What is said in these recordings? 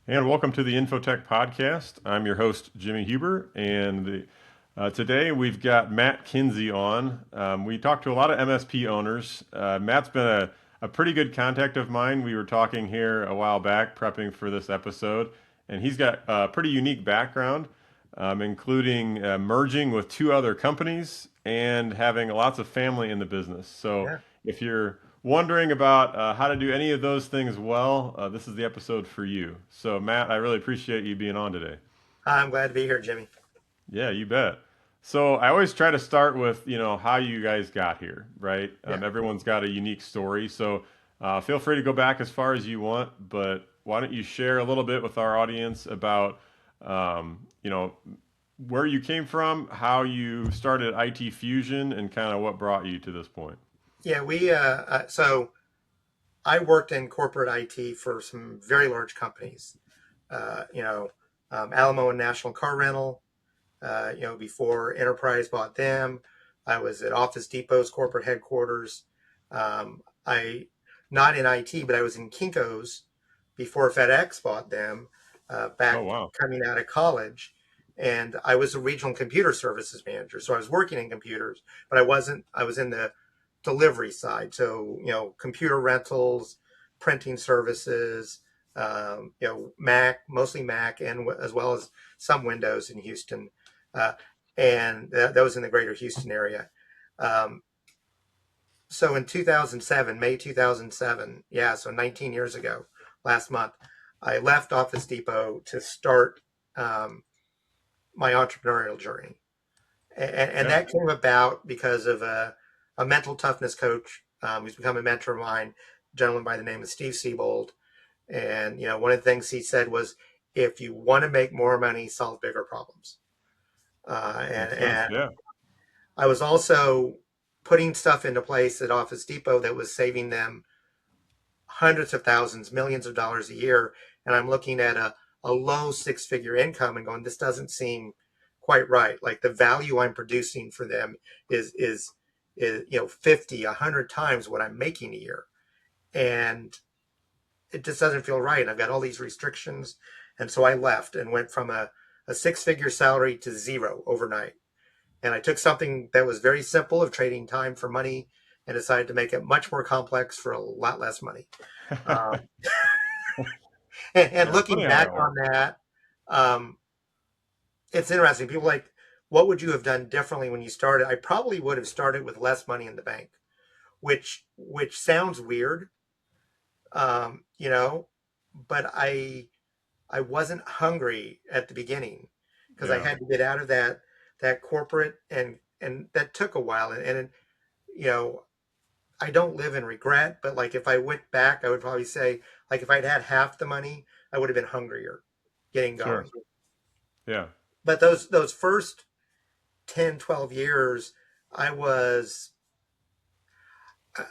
And welcome to the InfoTech podcast. I'm your host, Jimmy Huber, and today we've got Matt Kinsey on. We talked to a lot of MSP owners. Matt's been a pretty good contact of mine. We were talking here a while back, prepping for this episode, and he's got a pretty unique background, including merging with two other companies and having lots of family in the business. So Yeah, if you're wondering about how to do any of those things well, this is the episode for you. So, Matt, I really appreciate you being on today. I'm glad to be here, Jimmy. Yeah, you bet. So, I always try to start with, how you guys got here, right? Yeah. Everyone's got a unique story. So, feel free to go back as far as you want, but why don't you share a little bit with our audience about, um, you know, where you came from, how you started IT Fusion, and kind of what brought you to this point? Yeah, so I worked in corporate IT for some very large companies. Uh, you know, Alamo and National Car Rental. Before Enterprise bought them, I was at Office Depot's corporate headquarters. I not in IT, but I was in Kinko's before FedEx bought them. Oh, Back wow. coming out of college, and I was a regional computer services manager. So I was working in computers, but I wasn't. I was in the delivery side. So computer rentals, printing services. Mac, mostly Mac, and as well as some Windows in Houston, uh, and that was in the greater Houston area. Um, so in 2007, May 2007, yeah, so 19 years ago, last month, I left Office Depot to start um, my entrepreneurial journey. And Yeah, that came about because of a mental toughness coach who's become a mentor of mine, a gentleman by the name of Steve Siebold. And, one of the things he said was, if you want to make more money, solve bigger problems. makes sense. And Yeah. I was also putting stuff into place at Office Depot that was saving them hundreds of thousands, millions of dollars a year. And I'm looking at a low six-figure income and going, this doesn't seem quite right. Like the value I'm producing for them is 50, 100 times what I'm making a year. And it just doesn't feel right. I've got all these restrictions. And so I left and went from a six-figure salary to zero overnight. And I took something that was very simple of trading time for money and decided to make it much more complex for a lot less money. Um, and Yeah, looking funny how back that on works. that, um, it's interesting. People like, what would you have done differently when you started? I probably would have started with less money in the bank, which sounds weird, um, you know, but I wasn't hungry at the beginning because I Yeah, had to get out of that corporate, and that took a while. And you know, I don't live in regret, but like if I went back, I would probably say, like, if I'd had half the money, I would have been hungrier getting sure. going. Yeah, But those first 10, 12 years, I was uh,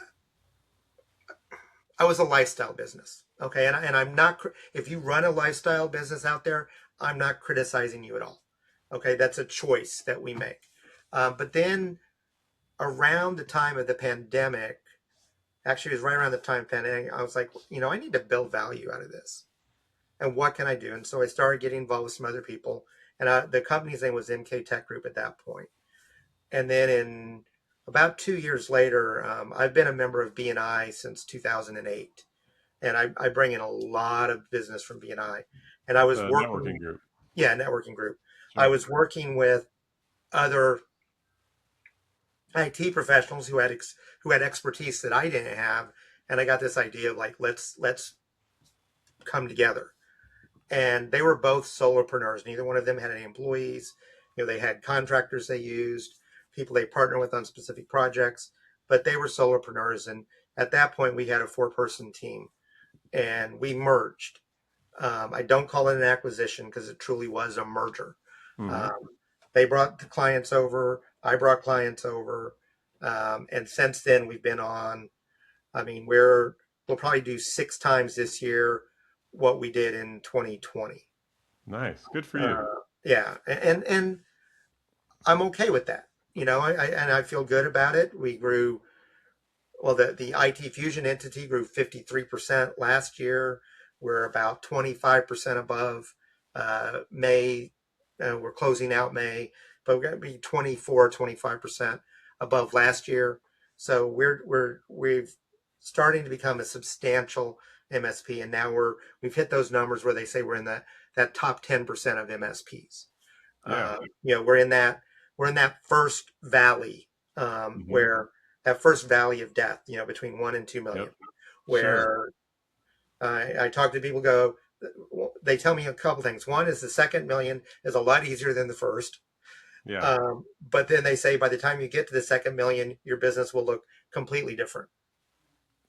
I was a lifestyle business. Okay. And I'm not, if you run a lifestyle business out there, I'm not criticizing you at all. Okay. That's a choice that we make. But then around the time of the pandemic, actually, it was right around the time of the pandemic, I was like, I need to build value out of this. And what can I do? And so I started getting involved with some other people. And the company's name was MK Tech Group at that point. And then in about 2 years later, I've been a member of BNI since 2008. And I bring in a lot of business from BNI. And I was the networking working, group. yeah, networking group. I Sure. was working with other IT professionals who had expertise that I didn't have, and I got this idea of like let's come together. And they were both solopreneurs. Neither one of them had any employees. They had contractors they used, people they partnered with on specific projects, but they were solopreneurs. And at that point, we had a four-person team, and we merged. I don't call it an acquisition because it truly was a merger. Mm-hmm. Um, they brought the clients over. I brought clients over. And since then, we've been on. I mean, we'll probably do six times this year what we did in 2020. Nice. Good for you. Yeah, and I'm okay with that. I feel good about it. We grew. Well, the IT Fusion entity grew 53% last year. We're about 25% above May. We're closing out May, but we're going to be 24, 25% above last year. So we've starting to become a substantial MSP, and now we've hit those numbers where they say we're in that top 10% of MSPs. Yeah. We're in that first valley, Hmm. where that first valley of death, between 1 and 2 million, Yep. Sure. where I talk to people, they tell me a couple things. One is the second million is a lot easier than the first. Yeah. But then they say by the time you get to the second million, your business will look completely different.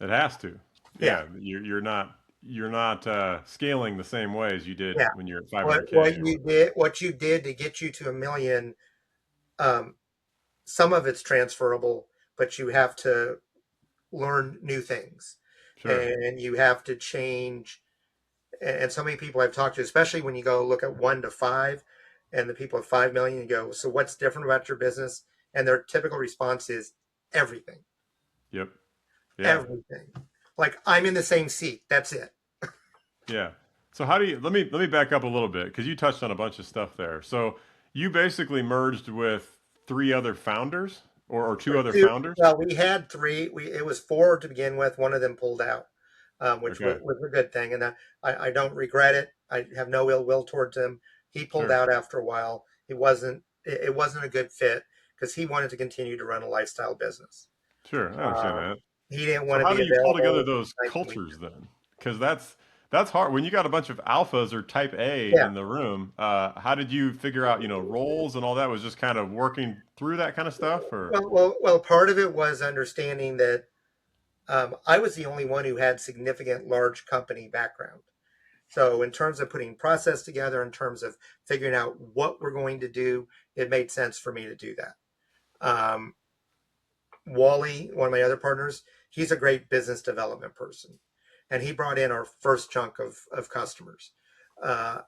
It has to. Yeah. Yeah. You're not scaling the same way as you did Yeah. when you're at What 500K what or you whatever. did what you did to get you to a million, um, some of it's transferable, but you have to learn new things, Sure. and you have to change. And so many people I've talked to, especially when you go look at 1 to 5, and the people at 5 million, you go, so what's different about your business? And their typical response is everything, Yep. Yeah. everything. Like, I'm in the same seat. That's it. Yeah. So how do you let me back up a little bit because you touched on a bunch of stuff there. So you basically merged with three other founders or two other founders? Well, we had three. It was four to begin with. One of them pulled out, which was, Okay. was a good thing, and I don't regret it. I have no ill will towards him. He pulled Sure. out after a while. It wasn't a good fit because he wanted to continue to run a lifestyle business. Sure. I understand Um, that. he didn't So want to how be do you pull together available those 9 to 5 cultures then? Because that's hard when you got a bunch of alphas or type A Yeah. in the room. How did you figure out, roles and all that was just kind of working through that kind of stuff or Well. Part of it was understanding that I was the only one who had significant large company background. So, in terms of putting process together, in terms of figuring out what we're going to do, it made sense for me to do that. Um, Wally, one of my other partners, he's a great business development person, and he brought in our first chunk of customers.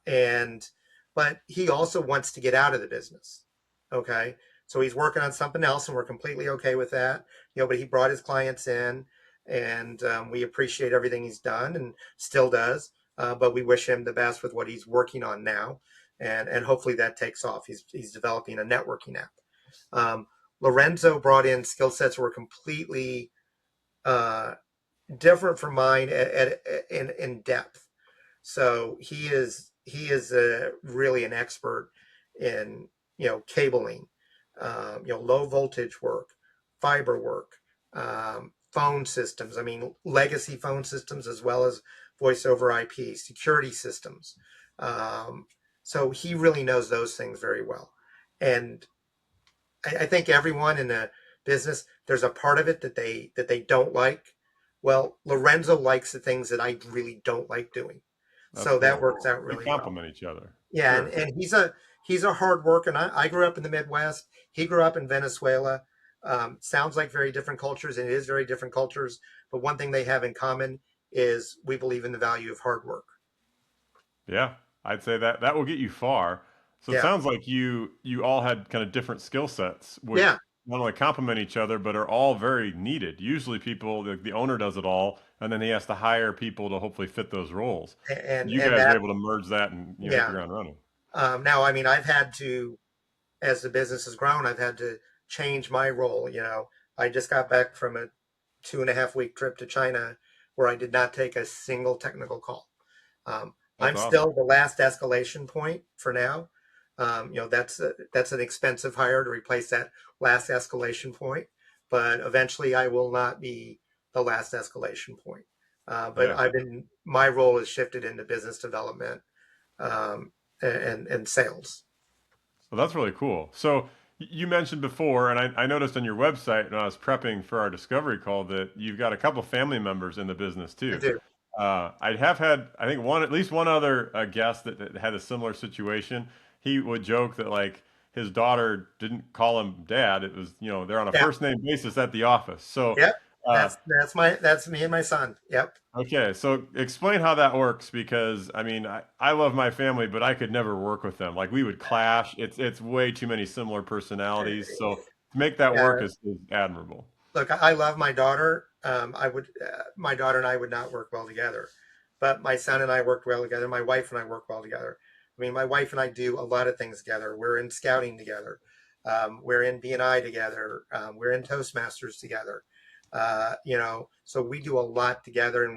And but he also wants to get out of the business. Okay, so he's working on something else, and we're completely okay with that. But he brought his clients in, and we appreciate everything he's done and still does. But we wish him the best with what he's working on now, and hopefully that takes off. He's developing a networking app. Um, Lorenzo brought in skill sets that were completely uh, different from mine in depth. So he is really an expert in cabling, low voltage work, fiber work, phone systems. I mean, legacy phone systems as well as voice over IP security systems. Um, so he really knows those things very well, and I think everyone in a business, there's a part of it that they don't like. Well, Lorenzo likes the things that I really don't like doing, that's so that cool. works out You really well. complement each other. Yeah, and, Sure. and he's a hard worker. And I grew up in the Midwest. He grew up in Venezuela. Sounds like very different cultures, and it is very different cultures. But one thing they have in common is we believe in the value of hard work. Yeah. I'd say that will get you far. So it Yeah, sounds like you all had kind of different skill sets, which yeah, not only complement each other, but are all very needed. Usually people, the owner does it all, and then he has to hire people to hopefully fit those roles. and You and guys were that able to merge that and hit the yeah. ground running. Now, I mean, I've had to, as the business has grown, I've had to change my role. I just got back from a 2.5 week trip to China where I did not take a single technical call. That's I'm awesome. still the last escalation point for now. That's an expensive hire to replace that last escalation point, but eventually I will not be the last escalation point. But Yeah. my role has shifted into business development, um, and sales. Well, that's really cool. So you mentioned before, and I noticed on your website when I was prepping for our discovery call that you've got a couple family members in the business I too. do. I have had, I think at least one other guest that had a similar situation. He would joke that like his daughter didn't call him dad. It was, they're on a Yeah. first name basis at the office. So, Yep. uh, That's me and my son. Yep. okay, so explain how that works because I mean I love my family, but I could never work with them. Like we would clash. It's way too many similar personalities. So to make that work Yeah. is admirable. Look, I love my daughter. My daughter and I would not work well together, but my son and I worked well together. My wife and I work well together. I mean, my wife and I do a lot of things together. We're in scouting together. We're in BNI together. We're in Toastmasters together. So we do a lot together, and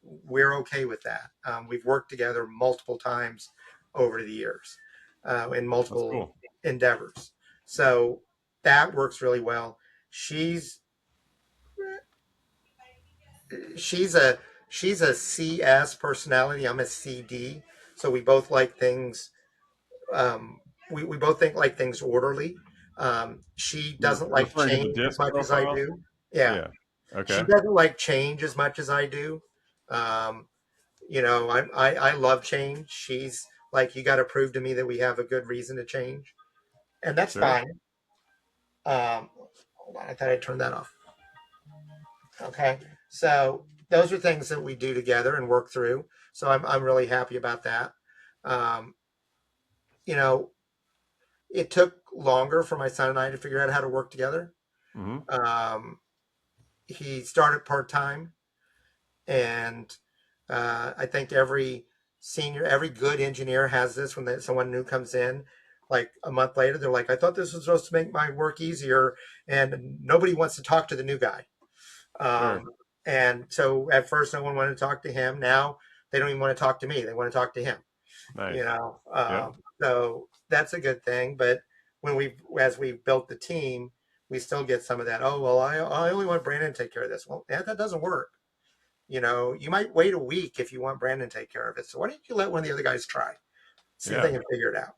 we're okay with that. We've worked together multiple times over the years in That's multiple cool. endeavors. So that works really well. She's she's a she's a CS personality. I'm a CD. So we both like things. Um, we both think like things orderly. She You're doesn't like referring to the change as disc much as I profile? do. Yeah, Yeah. she Okay. doesn't like change as much as I do. Um, I love change. She's like, you got to prove to me that we have a good reason to change, and that's Sure. fine. Hold on, I thought I turned that off. Okay, so those are things that we do together and work through. So I'm really happy about that. Um, you know, it took longer for my son and I to figure out how to work together. Mm-hmm. Um, he started part time, and I think every good engineer has this when someone new comes in. Like a month later, they're like, "I thought this was supposed to make my work easier," and nobody wants to talk to the new guy. Sure. Um, and so at first, no one wanted to talk to him. Now they don't even want to talk to me; they want to talk to him. Nice. Yep. So that's a good thing. But as we built the team, we still get some of that. Oh well, I only want Brandon to take care of this. Well, that doesn't work. You might wait a week if you want Brandon to take care of it. So why don't you let one of the other guys try, see if they Yeah. can figure it out?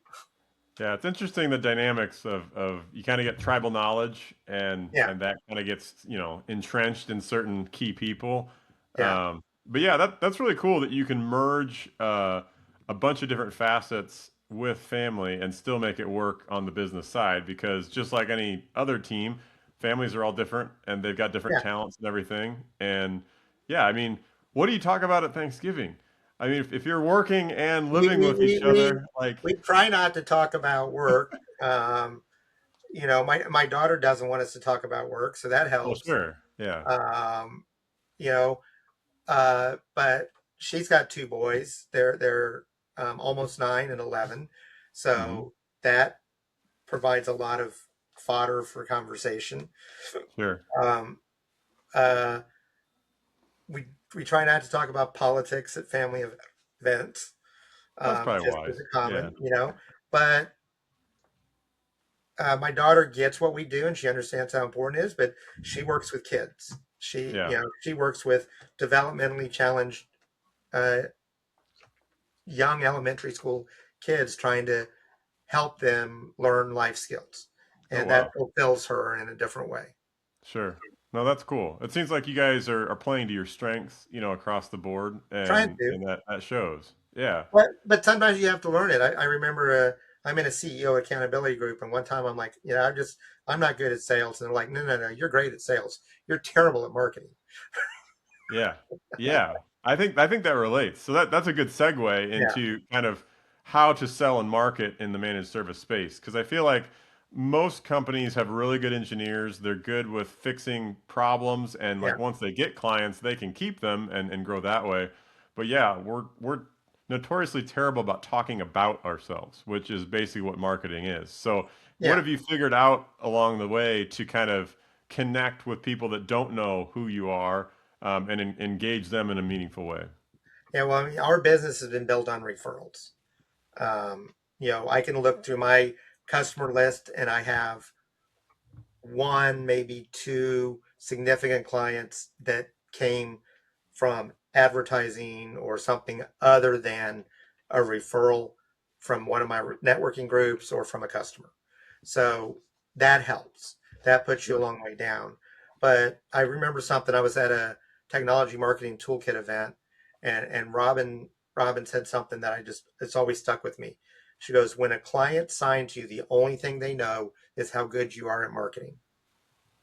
Yeah, it's interesting the dynamics of you kind of get tribal knowledge Yeah, and that kind of gets, entrenched in certain key people. yeah, But yeah, that's really cool that you can merge a bunch of different facets with family and still make it work on the business side because just like any other team, families are all different and they've got different yeah. talents and everything. And yeah, I mean, what do you talk about at Thanksgiving? I mean, if you're working and We living we with we each we, other, like, we try not to talk about work. My daughter doesn't want us to talk about work, so that well, helps. sure, yeah. Um, you know, but she's got two boys. They're almost 9 and 11, Hmm. so that provides a lot of fodder for conversation. Sure. Um, uh, we try not to talk about politics at family events, That's probably just as wise. a Yeah. common. But my daughter gets what we do, and she understands how important it is. But she works with kids. Yeah. She works with developmentally challenged uh, young elementary school kids, trying to help them learn life skills, Oh, and that wow. fulfills her in a different way. Sure. No, that's cool. It seems like you guys are playing to your strengths, across the board, Trying and to. that shows. Yeah. But sometimes you have to learn it. I remember I'm in a CEO accountability group, and one time I'm like, I'm not good at sales, and they're like, no, you're great at sales. You're terrible at marketing. Yeah. Yeah. I think that relates. So that's a good segue Yeah, into kind of how to sell and market in the managed service space. Because I feel like most companies have really good engineers. They're good with fixing problems, and yeah, like once they get clients, they can keep them and grow that way. But yeah, we're notoriously terrible about talking about ourselves, which is basically what marketing is. So what yeah, have you figured out along the way to kind of connect with people that don't know who you are? And engage them in a meaningful way. yeah. Well, I mean, our business has been built on referrals. I can look through my customer list, and I have one, maybe two significant clients that came from advertising or something other than a referral from one of my networking groups or from a customer. So that helps. That puts you a Sure. long way down. But I remember something. I was at a technology marketing toolkit event, and Robin said something that it's always stuck with me. She goes, when a client signs you, the only thing they know is how good you are at marketing.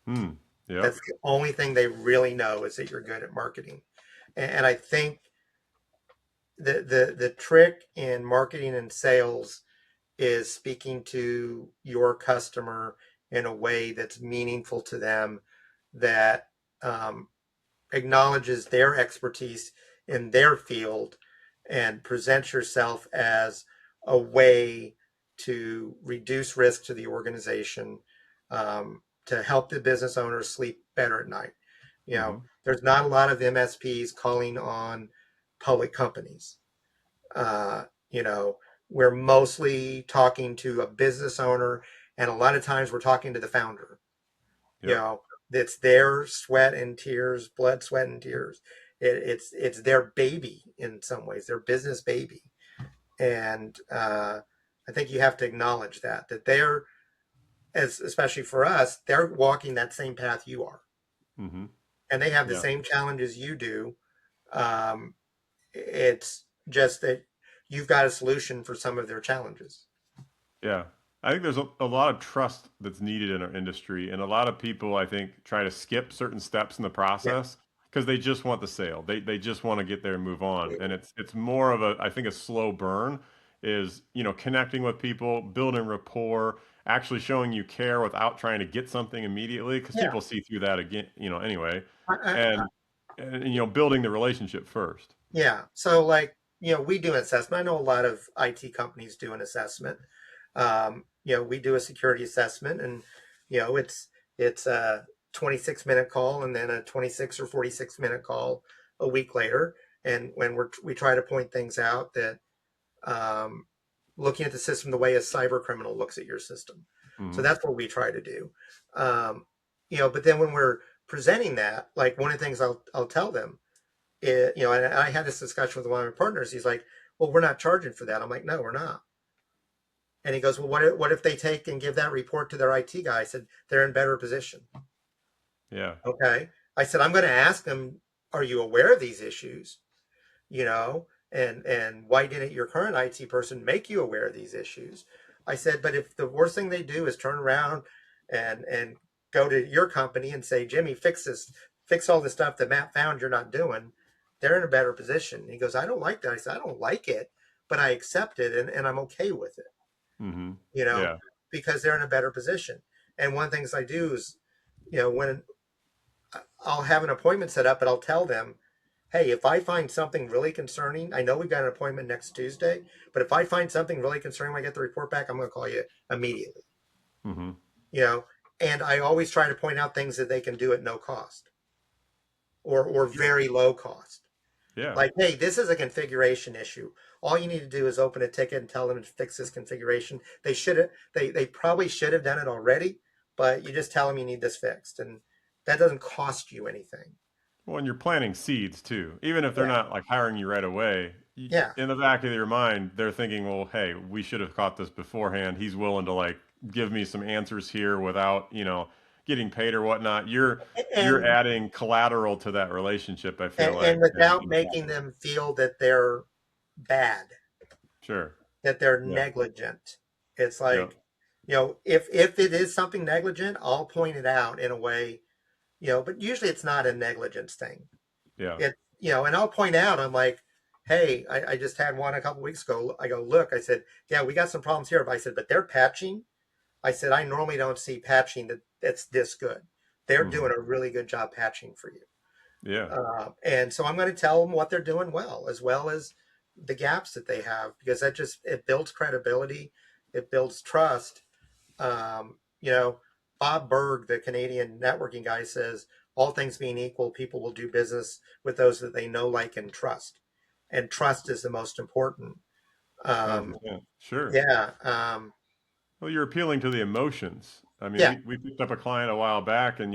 Hmm. Yep. That's the only thing they really know, is that you're good at marketing. And I think the trick in marketing and sales is speaking to your customer in a way that's meaningful to them, that um, acknowledges their expertise in their field and present yourself as a way to reduce risk to the organization, to help the business owners sleep better at night. You know, Hmm. there's not a lot of MSPs calling on public companies. You know, we're mostly talking to a business owner, and a lot of times we're talking to the founder. You Yep. know, it's their sweat and tears, blood, sweat, and tears. It's their baby in some ways, their business baby, and I think you have to acknowledge that they're, as especially for us, they're walking that same path you are, Hmm. and they have the Yeah. same challenges you do. Um, it's just that you've got a solution for some of their challenges. Yeah. I think there's a lot of trust that's needed in our industry, and a lot of people, I think, try to skip certain steps in the Yeah. process because they just want the sale. They just want to get there and move on. And it's more of a, I think, a slow burn is, connecting with people, building rapport, actually showing you care without trying to get something immediately because Yeah. people see through that again, anyway. I, And, building the relationship first. Yeah. So like, we do an assessment. I know a lot of IT companies do an assessment. We do a security assessment, and it's a 26-minute call and then a 26 or 46-minute call a week later. And when we try to point things out that, um, looking at the system the way a cyber criminal looks at your system. So Hmm. that's what we try to do. But then when we're presenting that, like one of the things I'll tell them, and I had this discussion with one of my partners. He's like, "Well, we're not charging for that." I'm like, "No, we're not." And he goes, "Well, what if they take and give that report to their IT guy?" I said, "They're in better position." Yeah. Okay. I said, "I'm going to ask them, are you aware of these issues? And why didn't your current IT person make you aware of these issues?" I said, "But if the worst thing they do is turn around and go to your company and say, 'Jimmy, fix this, fix all the stuff that Matt found you're not doing,' they're in a better position." He goes, "I don't like that." I said, "I don't like it, but I accept it, and I'm okay with it, Hmm. you know, Yeah. because they're in a better position." And one of the things I do is, when I'll have an appointment set up, but I'll tell them, "Hey, if I find something really concerning, I know we've got an appointment next Tuesday, but if I find something really concerning when I get the report back, I'm going to call you immediately." Hmm. You know, and I always try to point out things that they can do at no cost, or very low cost. Yeah. Like, "Hey, this is a configuration issue. All you need to do is open a ticket and tell them to fix this configuration." They probably should have done it already, but you just tell them you need this fixed, and that doesn't cost you anything. Well, and you're planting seeds too. Even if they're Yeah. not like hiring you right away, Yeah. in the back of your mind, they're thinking, well, hey, we should have caught this beforehand. He's willing to like give me some answers here without, getting paid or whatnot. You're And adding collateral to that relationship, I feel and like. And, without making them feel that they're bad, sure. that they're Yeah. negligent. It's Yep. like, if it is something negligent, I'll point it out in a way, but usually it's not a negligence thing. Yeah. And I'll point out, I'm like, "Hey, I just had one a couple weeks ago." I go, "Look," I said, "Yeah, we got some problems here." But I said, "But they're patching." I said, "I normally don't see patching that's this good. They're Hmm. doing a really good job patching for you." Yeah. And so I'm going to tell them what they're doing well as the gaps that they have, because it builds credibility, it builds trust. Um, you know, Bob Berg, the Canadian networking guy, says, "All things being equal, people will do business with those that they know, like, and trust." And trust is the most important. Um, 100%. Sure. yeah, Well, you're appealing to the emotions. I mean, yeah, we picked up a client a while back and,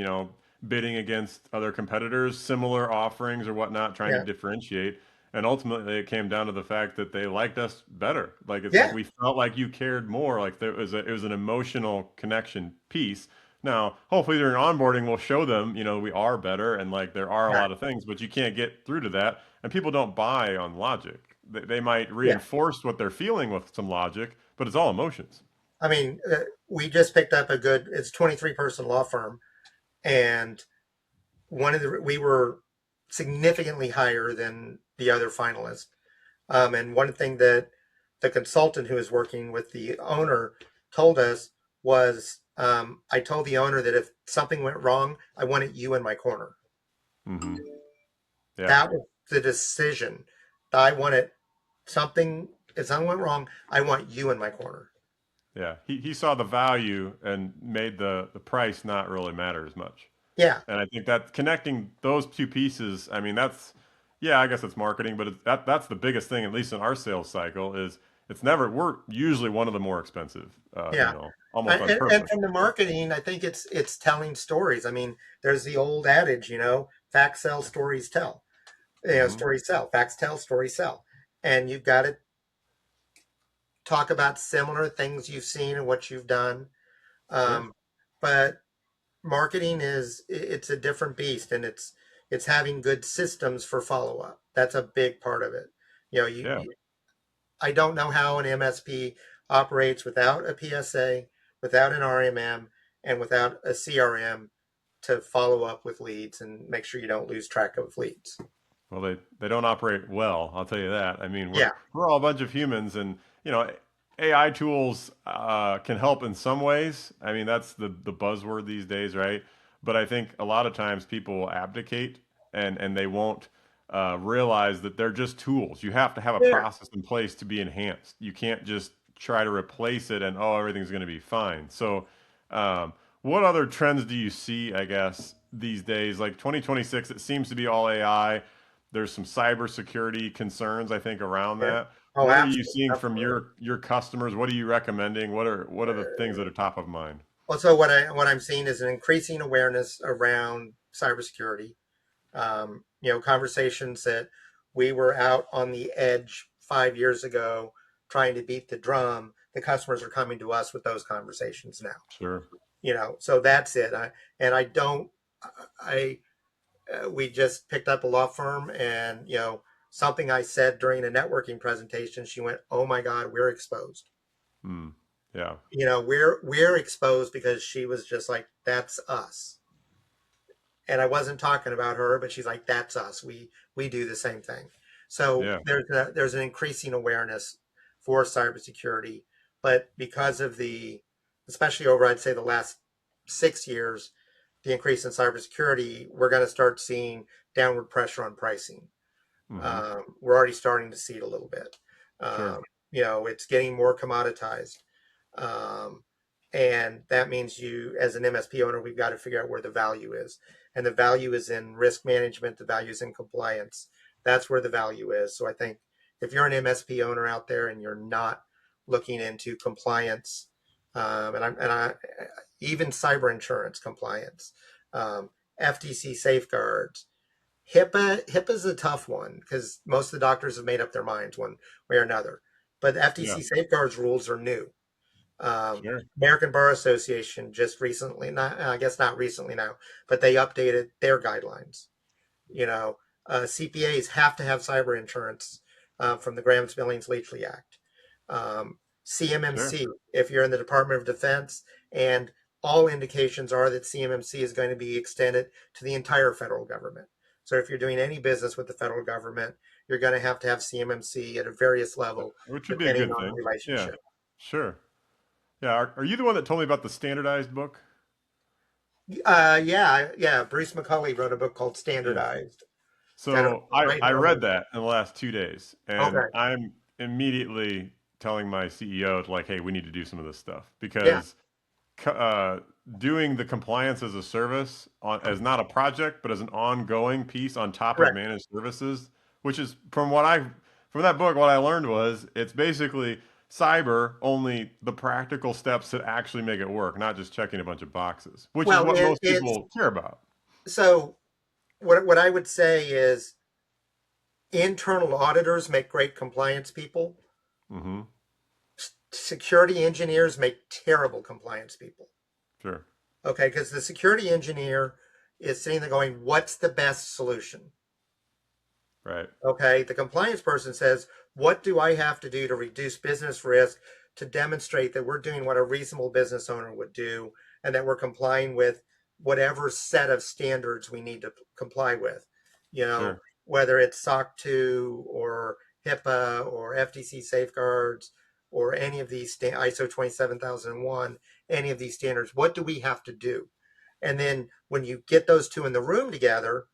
bidding against other competitors, similar offerings or whatnot, trying to yeah, differentiate. And ultimately, it came down to the fact that they liked us better. Like, it's like yeah, we felt like you cared more. Like, it was an emotional connection piece. Now, hopefully, during onboarding, we'll show them, we are better and like there are a yeah, lot of things, but you can't get through to that. And people don't buy on logic. They might yeah. reinforce what they're feeling with some logic, but it's all emotions. I mean, we just picked up it's a 23-person law firm, and we were significantly higher than the other finalists. And one thing that the consultant who was working with the owner told us was, "I told the owner that if something went wrong, I wanted you in my corner." Hmm. Yeah. That was the decision. I want it something. If something went wrong, I want you in my corner. Yeah, he saw the value and made the price not really matter as much. Yeah, And I think that connecting those two pieces, I mean, that's, yeah, I guess it's marketing, but that's the biggest thing, at least in our sales cycle, is it's never, we're usually one of the more expensive, yeah. almost on And purpose. from the marketing, I think it's telling stories. I mean, there's the old adage, facts sell, stories tell. Hmm. Stories sell, facts tell, stories sell, and you've got to talk about similar things you've seen and what you've done. Sure. Um, but marketing it's a different beast, and it's having good systems for follow up. That's a big part of it. Yeah. I don't know how an MSP operates without a PSA, without an RMM, and without a CRM to follow up with leads and make sure you don't lose track of leads. Well, they don't operate well, I'll tell you that. I mean, Yeah, we're all a bunch of humans, and AI tools can help in some ways. I mean, that's the buzzword these days, right? But I think a lot of times people will abdicate and they won't realize that they're just tools. You have to have a yeah. process in place to be enhanced. You can't just try to replace it and oh, everything's going to be fine. So, what other trends do you see, I guess, these days? Like 2026, it seems to be all AI. There's some cybersecurity concerns, I think, around Yeah. that. Oh, What are you absolutely, seeing from absolutely. your customers? What are you recommending? What are the things that are top of mind? Also, what I'm seeing is an increasing awareness around cybersecurity. Conversations that we were out on the edge 5 years ago trying to beat the drum. The customers are coming to us with those conversations now. Sure. So that's it. I don't. I We just picked up a law firm, and something I said during a networking presentation, she went, "Oh my God, we're exposed." Hmm. Yeah. We're exposed because she was just like, "That's us." And I wasn't talking about her, but she's like, "That's us. We do the same thing." So Yeah. there's an increasing awareness for cybersecurity, but because of especially over I'd say the last 6 years, the increase in cybersecurity, we're going to start seeing downward pressure on pricing. Mm-hmm. We're already starting to see it a little bit. Sure. Um, it's getting more commoditized. Um, and that means as an MSP owner, we've got to figure out where the value is. And the value is in risk management, the value is in compliance. That's where the value is. So I think if you're an MSP owner out there and you're not looking into compliance, even cyber insurance compliance, um, FTC safeguards, HIPAA is a tough one because most of the doctors have made up their minds one way or another. But the Yeah. FTC safeguards rules are new. Sure. American Bar Association just recently, not I guess not recently now, but they updated their guidelines. You know, CPAs have to have cyber insurance from the Graham Billings Leachley Act. Sure. CMMC, if you're in the Department of Defense, and all indications are that CMMC is going to be extended to the entire federal government. So if you're doing any business with the federal government, you're going to have CMMC at a various level, Which would be a depending good on the thing. Yeah. relationship. Sure. Yeah. Are you the one that told me about the standardized book? Yeah, yeah. Bruce McCulley wrote a book called Yeah. Standardized. Kind of So I right I in our read wheelhouse. that in the last 2 days, and Okay. I'm immediately telling my CEO to like, hey, we need to do some of this stuff Yeah. because uh, doing the compliance as a service as not a project, but as an ongoing piece on top of Correct. managed services, which is from that book, what I learned was it's basically cyber only the practical steps that actually make it work, not just checking a bunch of boxes, which is Well, what most it's people care about. so what I would say is internal auditors make great compliance people. Hmm. Security engineers make terrible compliance people. Sure. Okay, because the security engineer is sitting there going, "What's the best solution?" Right. Okay, the compliance person says, "What do I have to do to reduce business risk to demonstrate that we're doing what a reasonable business owner would do and that we're complying with whatever set of standards we need to comply with? You know, Sure. whether it's SOC 2 or HIPAA or FTC safeguards or any of these ISO 27001, any of these standards, what do we have to do?" And then when you get those two in the room together,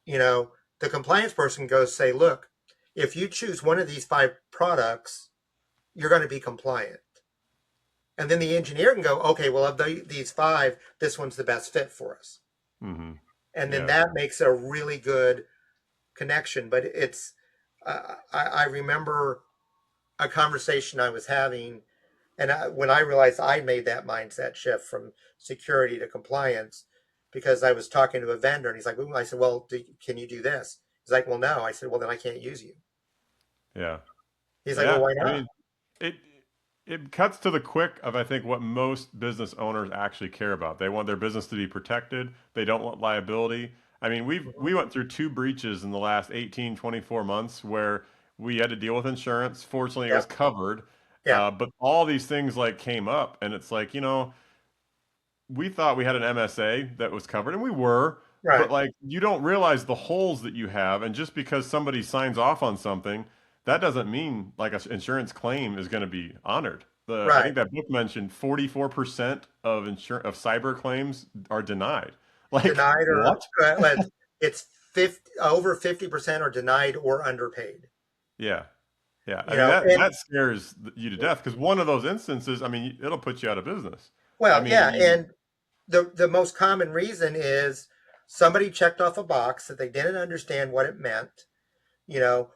you know, the compliance person goes say, look, if you choose one of these 5 products, you're going to be compliant. And then the engineer can go, okay, well, of these 5, this one's the best fit for us. Mm-hmm. And then Yeah. that makes a really good connection. But it's, I remember a conversation I was having, and when I realized I made that mindset shift from security to compliance, because I was talking to a vendor and he's like, ooh, I said, well, can you do this? He's like, well, no. I said, well, then I can't use you. Yeah. He's like, well, Yeah. why I not? mean, it it cuts to the quick of I think what most business owners actually care about. They want their business to be protected. They don't want liability. I mean, we Mhm. went through 2 breaches in the last 18, 24 months where we had to deal with insurance. Fortunately, it was Yep. covered. Yeah. But all these things like came up, and it's like, we thought we had an MSA that was covered, and we were, but Right. like you don't realize the holes that you have, and just because somebody signs off on something, that doesn't mean like an insurance claim is going to be honored. I Right. think that book mentioned 44% of cyber claims are denied. Like Denied or what? it's 50, over 50% are denied or underpaid. Yeah, yeah. I You mean know, and that scares you to death because one of those instances, I mean, it'll put you out of business. I well, mean, yeah, and the most common reason is somebody checked off a box that they didn't understand what it meant,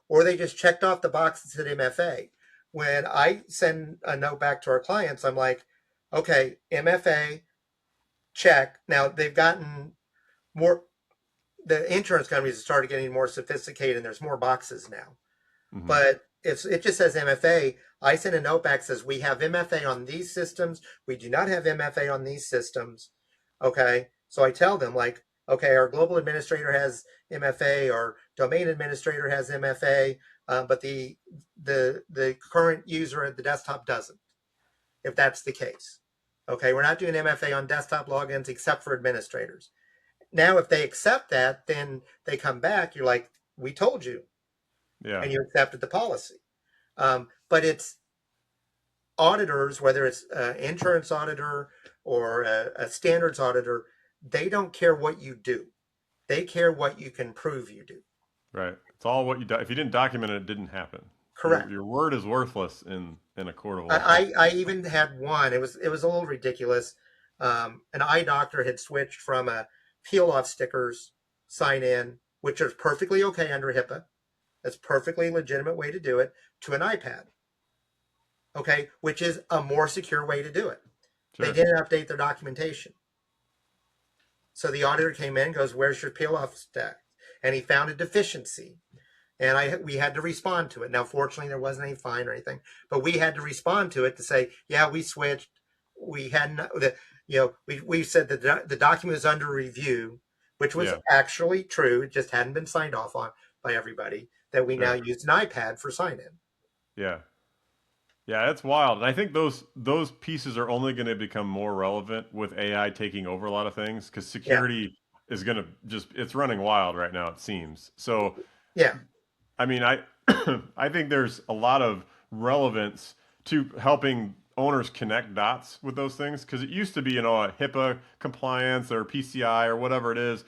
or they just checked off the box that said MFA. When I send a note back to our clients, I'm like, okay, MFA, check. Now they've gotten more, the insurance companies have started getting more sophisticated and there's more boxes now. hmm But it just says MFA. I send a note back says we have MFA on these systems. We do not have MFA on these systems. Okay, so I tell them like, okay, our global administrator has MFA, our domain administrator has MFA, but the current user at the desktop doesn't. If that's the case, okay, we're not doing MFA on desktop logins except for administrators. Now, if they accept that, then they come back. You're like, we told you, yeah, and you accepted the policy. But it's auditors, whether it's an insurance auditor or a standards auditor, they don't care what you do. They care what you can prove you do. right. It's all what if you didn't document it, it didn't happen. Your Correct. your word is worthless in a court of law. I even had one. It was a little ridiculous. An eye doctor had switched from a peel off stickers sign in, which is perfectly okay under HIPAA. That's perfectly legitimate way to do it, to an iPad. Okay, which is a more secure way to do it. They Sure. didn't update their documentation. So the auditor came in and goes, where's your peel off stack? And he found a deficiency. And we had to respond to it. Now, fortunately, there wasn't any fine or anything, but we had to respond to it to say, yeah, we switched. We hadn't, we said that the document is under review, which was Yeah. actually true. It just hadn't been signed off on by everybody, that we now Sure. used an iPad for sign in. Yeah. Yeah, it's wild. And I think those pieces are only going to become more relevant with AI taking over a lot of things because Yeah. security is going to just it's running wild right now, it seems. So, Yeah. I mean, I I think there's a lot of relevance to helping owners connect dots with those things because it used to be, a HIPAA compliance or PCI or whatever it is,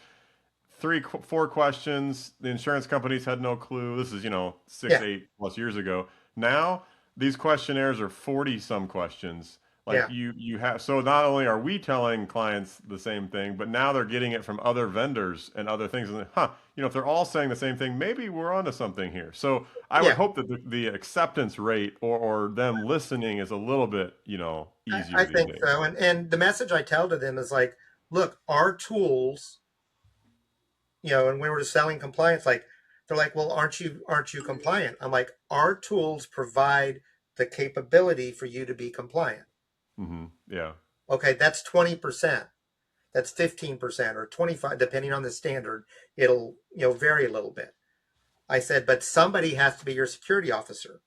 4 questions. The insurance companies had no clue. This is, six, Yeah. 8+ years ago. Now these questionnaires are 40 some questions. Like Yeah. you have, so not only are we telling clients the same thing, but now they're getting it from other vendors and other things. And if they're all saying the same thing, maybe we're onto something here. So I would Yeah. hope that the acceptance rate or them listening is a little bit, I easier these think days. so. And the message I tell to them is like, look, our tools, and when we're selling compliance, like they're like, well, aren't you compliant? I'm like, our tools provide the capability for you to be compliant. Yeah. Okay, that's 20%. That's 15% or 25, depending on the standard. It'll, vary a little bit. I said, but somebody has to be your security officer.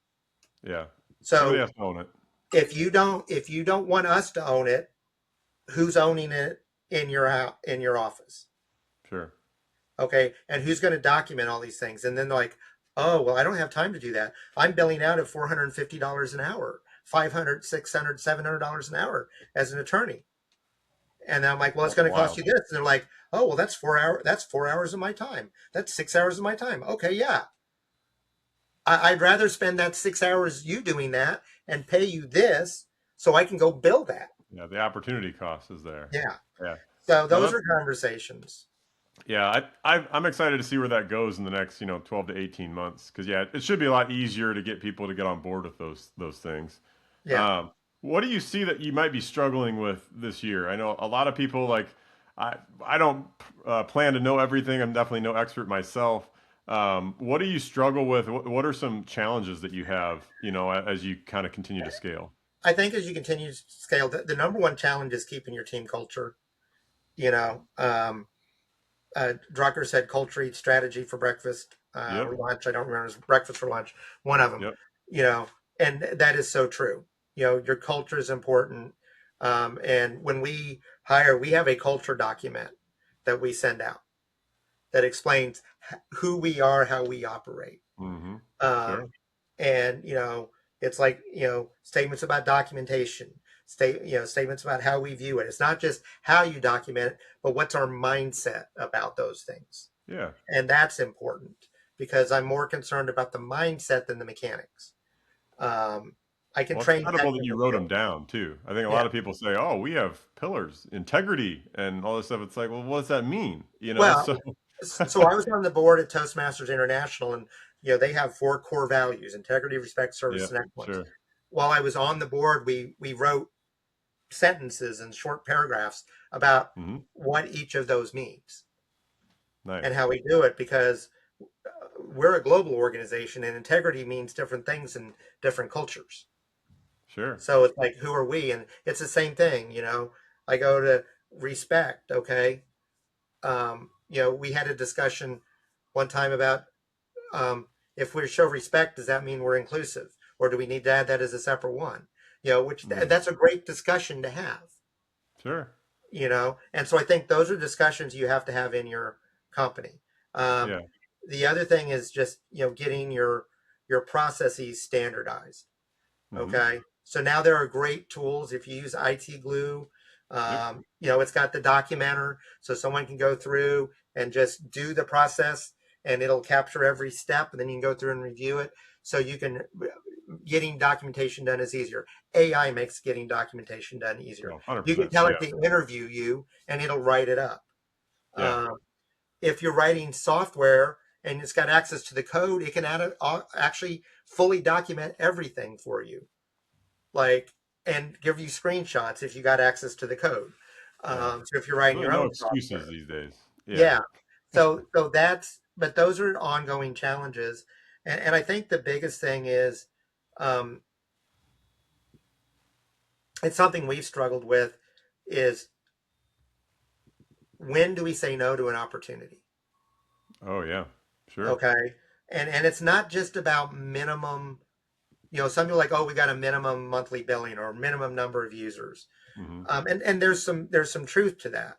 Yeah. Somebody So has to own it. if you don't want us to own it, who's owning it in your office? Sure. Okay, and who's going to document all these things? And then they're like, oh, well, I don't have time to do that. I'm billing out at $450 an hour, 500, 600, $700 an hour as an attorney. And I'm like, well, it's Oh, going to cost wow. you this. And they're like, oh, well, that's 4 hours. That's 4 hours of my time. That's 6 hours of my time. Okay, yeah. I'd rather spend that 6 hours you doing that and pay you this so I can go build that. Yeah, the opportunity cost is there. Yeah. Yeah. So No, those that's are conversations. yeah. I'm excited to see where that goes in the next 12 to 18 months because yeah, it should be a lot easier to get people to get on board with those things. Yeah. Um, what do you see that you might be struggling with this year? I know a lot of people like I I don't plan to know everything. I'm definitely no expert myself. What do you struggle with? What are some challenges that you have, as you kind of continue to scale? I think as you continue to scale, the number one challenge is keeping your team culture. You know, Drucker said culture eats strategy for breakfast Yep. or lunch. I don't remember, it was breakfast or lunch, one of them. Yep. You know, and that is so true. Your culture is important. And when we hire, we have a culture document that we send out that explains who we are, how we operate. Mm-hmm. Um, Sure. and it's like statements about documentation, statements about how we view it. It's not just how you document it, but what's our mindset about those things, Yeah. and that's important because I'm more concerned about the mindset than the mechanics. um, I can Well, it's train incredible that you technical wrote them skills. down too. I think a Yeah. lot of people say, "Oh, we have pillars, integrity, and all this stuff." It's like, well, what does that mean? Well, So so I was on the board at Toastmasters International, and they have four core values: integrity, respect, yeah, service, and excellence. sure. While I was on the board, we wrote sentences and short paragraphs about Hmm. what each of those means and Nice. how we do it, because we're a global organization and integrity means different things in different cultures. Sure. So it's like, who are we? And it's the same thing. I go to respect. Okay. We had a discussion one time about, if we show respect, does that mean we're inclusive, or do we need to add that as a separate one? Which Mm. that's a great discussion to have. Sure. And so I think those are discussions you have to have in your company. um, Yeah. the other thing is just getting your processes standardized. Hmm. Okay, so now there are great tools if you use IT glue. Yep. It's got the documenter, so someone can go through and just do the process, and it'll capture every step, and then you can go through and review it. So you can getting documentation done is easier. AI makes getting documentation done easier. Oh, You can 100%. tell Yeah. it to interview you, and it'll write it up. Yeah. Um, if you're writing software and it's got access to the code, it can actually fully document everything for you, like, and give you screenshots if you got access to the code. Yeah. So if you're writing Really, your no own excuses software, these days. Yeah. yeah. So but those are ongoing challenges, and I think the biggest thing is, um, it's something we've struggled with, is when do we say no to an opportunity? Oh, yeah. Sure. Okay, and it's not just about minimum. Some people are like, oh, we got a minimum monthly billing or minimum number of users, Hmm. and there's some truth to that,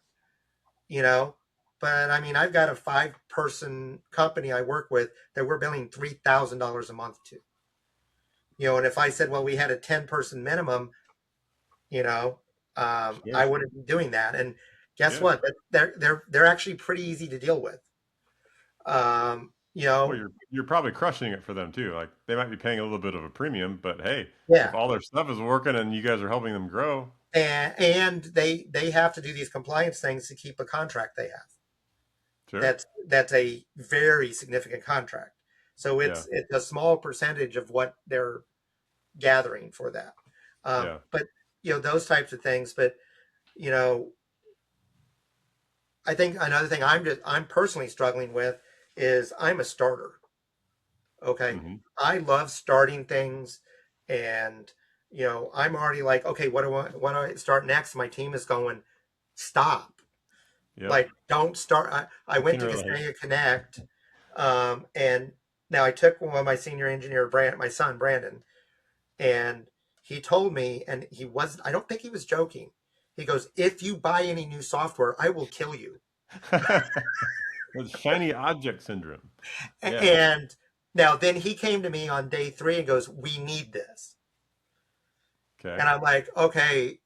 you know. But I mean, I've got a 5-person company I work with that we're billing $3,000 a month to. And if I said, well, we had a 10-person minimum, you know, I Sure. wouldn't be doing that. And guess Yeah. what? They're actually pretty easy to deal with. Um, you Well, know, you're probably crushing it for them too. Like they might be paying a little bit of a premium, but hey, if yeah. all their stuff is working and you guys are helping them grow, And they have to do these compliance things to keep a contract they have. sure. That's a very significant contract. So Yeah. it's a small percentage of what they're gathering for that. Yeah. But those types of things. But you know, I think another thing I'm personally struggling with is I'm a starter. Okay, Hmm. I love starting things, and I'm already like, okay, what do I start next? My team is going, stop. Yep. Like, don't start. I I went can to relate. Castella Connect, and now I took one of my senior engineer, my son Brandon, and he told me, and I don't think he was joking. He goes, if you buy any new software, I will kill you. It's shiny object syndrome. Yeah. And now then he came to me on day 3 and goes, we need this. Okay. And I'm like, okay,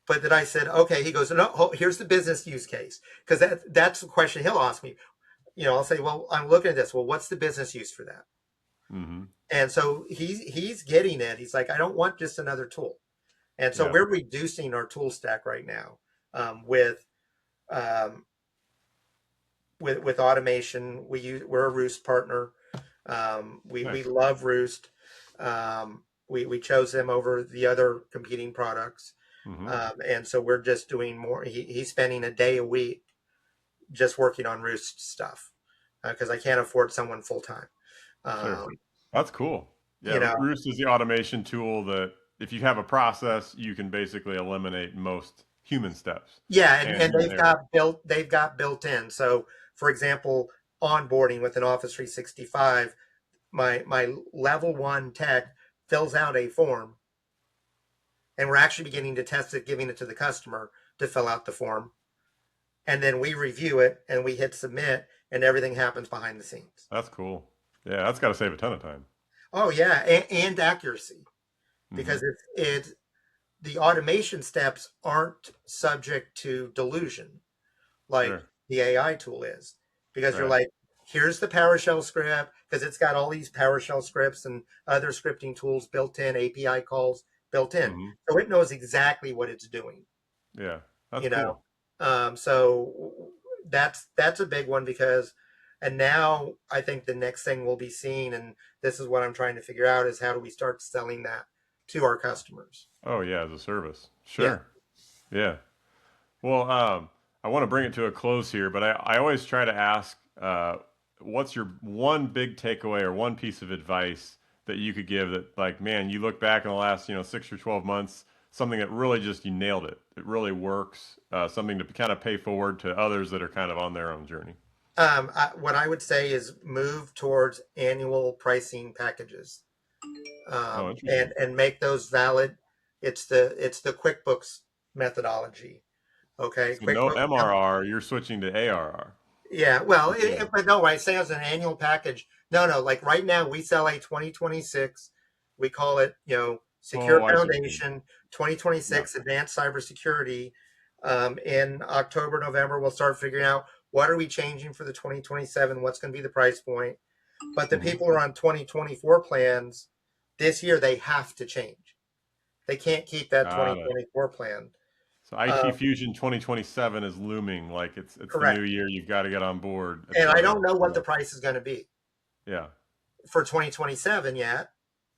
but then I said, okay. He goes, no, here's the business use case. Because that's the question he'll ask me. I'll say, well, I'm looking at this. Well, what's the business use for that? Mm-hmm. And so he's getting it. He's like, I don't want just another tool. And so Yeah. we're reducing our tool stack right now with um, with automation. We're a Roost partner. We Nice. love Roost. We chose them over the other competing products, Mm-hmm. and so we're just doing more. He's spending a day a week just working on Roost stuff because I can't afford someone full time. Sure. Um, That's cool. Yeah, you know, Roost is the automation tool that if you have a process, you can basically eliminate most human steps yeah, and and human error. they've got built in. So, for example, onboarding with an Office 365, my level one tech fills out a form, and we're actually beginning to test it, giving it to the customer to fill out the form, and then we review it and we hit submit, and everything happens behind the scenes. That's cool. Yeah, that's got to save a ton of time. Oh yeah, and accuracy Mm-hmm. because it's the automation steps aren't subject to delusion like Sure. the AI tool is, because you're Right. like, here's the PowerShell script because it's got all these PowerShell scripts and other scripting tools built in, API calls built in, Mm-hmm. so it knows exactly what it's doing. Yeah, that's You know, cool. so that's a big one because, and now I think the next thing we'll be seeing, and this is what I'm trying to figure out, is how do we start selling that to our customers? Oh yeah, as a service. Yeah. Sure. Yeah. Well, I want to bring it to a close here, but I always try to ask, what's your one big takeaway or one piece of advice that you could give that, like, man, you look back in the last, 6 or 12 months, something that really just you nailed it. It really works. Something to kind of pay forward to others that are kind of on their own journey. What I would say is move towards annual pricing packages, Oh, interesting. and make those valid. It's the QuickBooks methodology. Okay, So no QuickBooks. MRR, you're switching to ARR. Yeah, well, Okay. but no, I say as an annual package. No, no, like right now we sell a 2026. We call it, Secure Oh, I see what you mean. Foundation Yeah. 2026 Advanced Cybersecurity. In October, November, we'll start figuring out what are we changing for the 2027. What's going to be the price point? But the Hmm. people who are on 2024 plans this year, they have to change. They can't keep that Got it. 2024 plan. So IT Um, Fusion 2027 is looming, like it's the new Correct. year. You've got to get on board, And I etc. don't know what Yeah. the price is going to be Yeah. for 2027 yet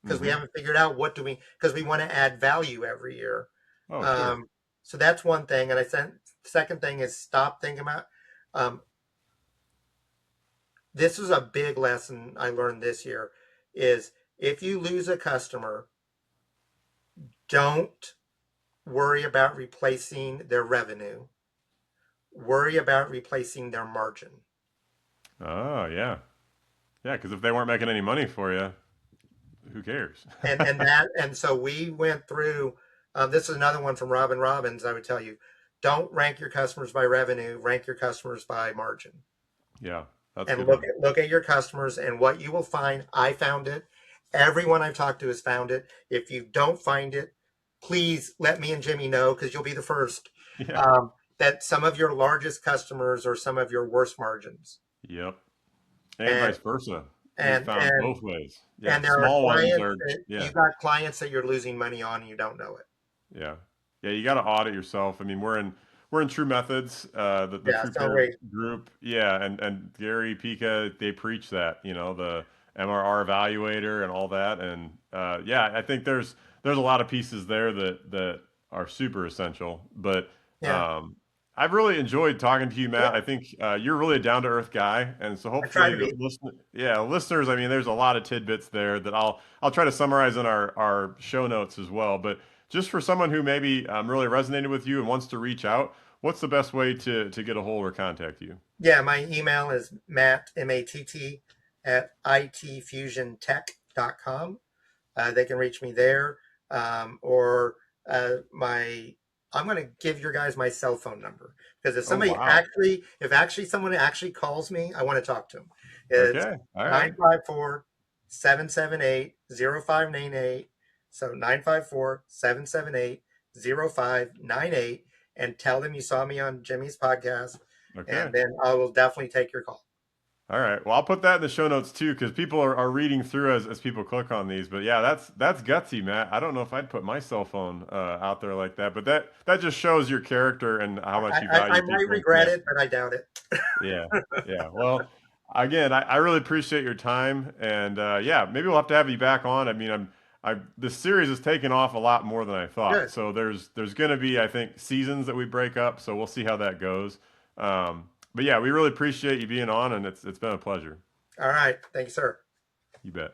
because we Hmm. haven't figured out because we want to add value every year. Oh, sure. Um, so that's one thing. And I said, second thing is stop thinking about, um, this was a big lesson I learned this year is if you lose a customer, don't worry about replacing their revenue. Worry about replacing their margin. Oh, yeah. Yeah, because if they weren't making any money for you, who cares? And so we went through. This is another one from Robin Robbins. I would tell you, don't rank your customers by revenue. Rank your customers by margin. Yeah, that's a And good one. look at your customers and what you will find. I found it. Everyone I've talked to has found it. If you don't find it, please let me and Jimmy know because you'll be the first. Yeah. That some of your largest customers are some of your worst margins, Yep. And and vice versa. We and found and both ways. Yeah, and there are small ones clients are, that yeah, you got clients that you're losing money on and you don't know it. yeah, yeah. You got to audit yourself. I mean, we're in True Methods, the Yeah, True so Pair wait. group. Yeah, and Gary Pika, they preach that. The MRR evaluator and all that. And yeah, I think there's a lot of pieces there that are super essential. But Yeah, um, I've really enjoyed talking to you, Matt. yeah. I think you're really a down to earth guy, and so I try hopefully to the be. listeners. I mean, there's a lot of tidbits there that I'll try to summarize in our show notes as well. But just for someone who maybe really resonated with you and wants to reach out, what's the best way to get a hold or contact you? Yeah, my email is Matt at itfusiontech.com. They can reach me there, or my. I'm going to give your guys my cell phone number because Oh wow. if actually someone actually calls me, I want to talk to them. It's Okay. All right. 954-778-0598. So 954-778 0598 and tell them you saw me on Jimmy's podcast, Okay. and then I will definitely take your call. All right. Well, I'll put that in the show notes too, because people are reading through as people click on these. But yeah, that's gutsy, Matt. I don't know if I'd put my cell phone out there like that, but that just shows your character and how much you I value might people and regret it, connecting. but I doubt it. Yeah, yeah. Well, again, I really appreciate your time, and yeah, maybe we'll have to have you back on. I mean, this series has taken off a lot more than I thought. Good. So there's going to be, I think, seasons that we break up. So we'll see how that goes. But yeah, we really appreciate you being on, and it's been a pleasure. All right. Thank you, sir. You bet.